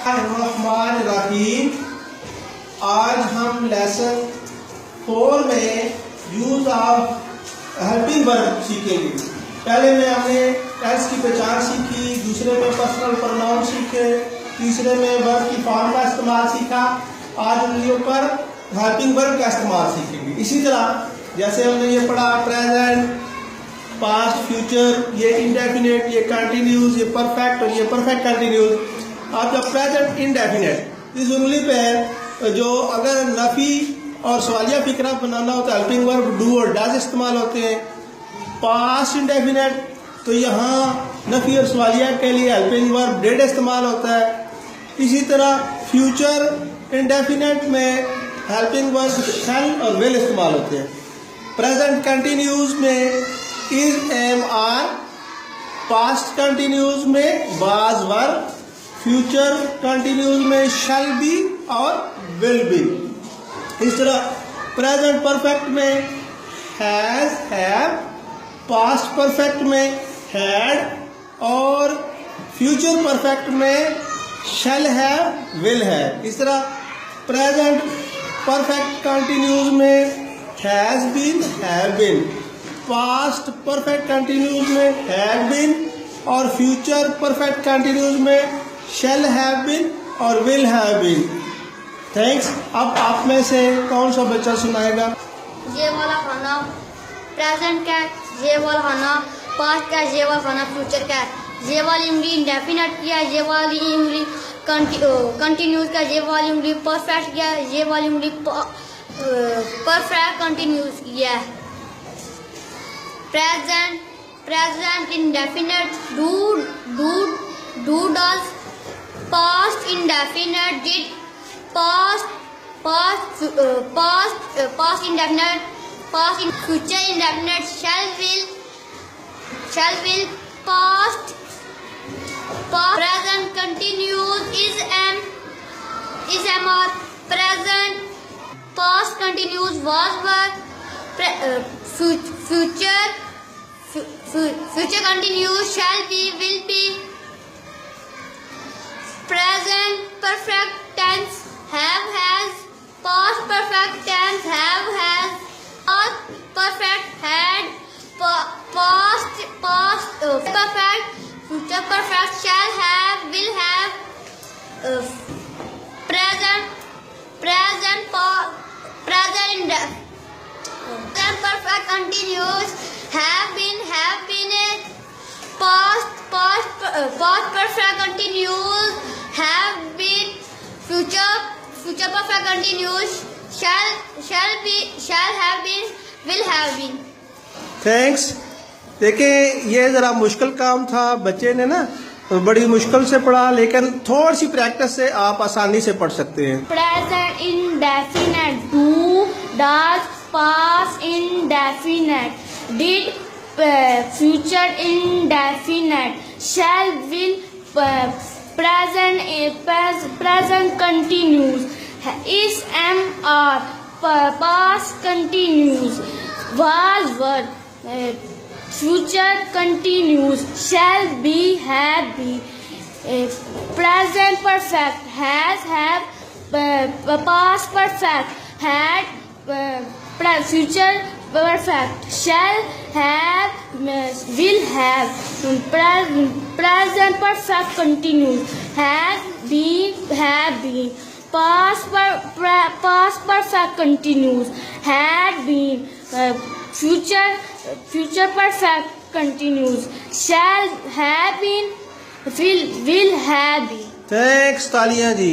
Bismillahirrahmanirrahim। आज हम लेसन 4 में यूज ऑफ हेल्पिंग वर्ब सीखेंगे। पहले में हमने टेंस की पहचान सीखी, दूसरे में पर्सनल प्रोनाउन सीखे, तीसरे में वर्ब की फॉर्म का इस्तेमाल सीखा। आज उनके ऊपर हेल्पिंग वर्ब का इस्तेमाल सीखेंगे। इसी तरह जैसे हमने ये पढ़ा प्रेजेंट, पास्ट, फ्यूचर, ये इंडेफिनेट, ये कंटिन्यूस, ये परफेक्ट और ये परफेक्ट कंटिन्यूस। आप जब प्रेजेंट इंडेफिनेट इस उंगली पे है, जो अगर नफी और सवालिया फिक्रा बनाना हो तो हेल्पिंग वर्ब डू और डज इस्तेमाल होते हैं। पास्ट इंडेफिनेट तो यहाँ नफी और सवालिया के लिए हेल्पिंग वर्ब डिड इस्तेमाल होता है। इसी तरह फ्यूचर इंडेफिनेट में हेल्पिंग वर्ब शैल और विल इस्तेमाल होते हैं। प्रेजेंट कंटिन्यूस में is, am, are, past continuous में वाज, वर, फ्यूचर कंटिन्यूस में शैल बी और विल बी। इस तरह प्रेजेंट परफेक्ट में हैज, हैव, पास्ट परफेक्ट में हैड और फ्यूचर परफेक्ट में शैल हैव, विल हैव। इस तरह प्रेजेंट परफेक्ट कंटिन्यूस में has been, have been, past perfect continuous में हैव बीन और फ्यूचर परफेक्ट कंटिन्यूस में शैल हैव बीन और विल हैव बीन। थैंक्स। अब आप में से कौन सा बच्चा सुनाएगा? ये वाला खाना, प्रेजेंट का ये वाला खाना, पास्ट का ये वाला खाना, फ्यूचर का ये वाली उंगली इंडेफिनेट किया, ये वाली उंगली कंटिन्यूस का, ये वाली उंगली परफेक्ट किया, ये वाली उंगली परफेक्ट कंटिन्यूस किया। Present indefinite do does, past indefinite did, past indefinite, future indefinite shall will, past present continuous is am, or present, past continuous was, were, future continuous shall be, will be, present perfect tense have, has, past perfect tense have, has, past perfect had, past perfect, future perfect shall have, will have, present perfect continuous have been, past perfect continuous have been, future perfect continuous shall have been, will have been। Thanks. देखिए ये ज़रा मुश्किल काम था, बच्चे ने ना बड़ी मुश्किल से पढ़ा, लेकिन थोड़ी सी प्रैक्टिस से आप आसानी से पढ़ सकते हैं। Present indefinite do does, past indefinite did, future indefinite shall, will, present continuous is, am, are, past continuous was, were, future continuous shall be, have be, present perfect has, have, past perfect had, future perfect shall have, will have, present perfect continuous has been, have been, past perfect continuous had been, future perfect continuous shall have been, will have been। Thanks. तालियां जी।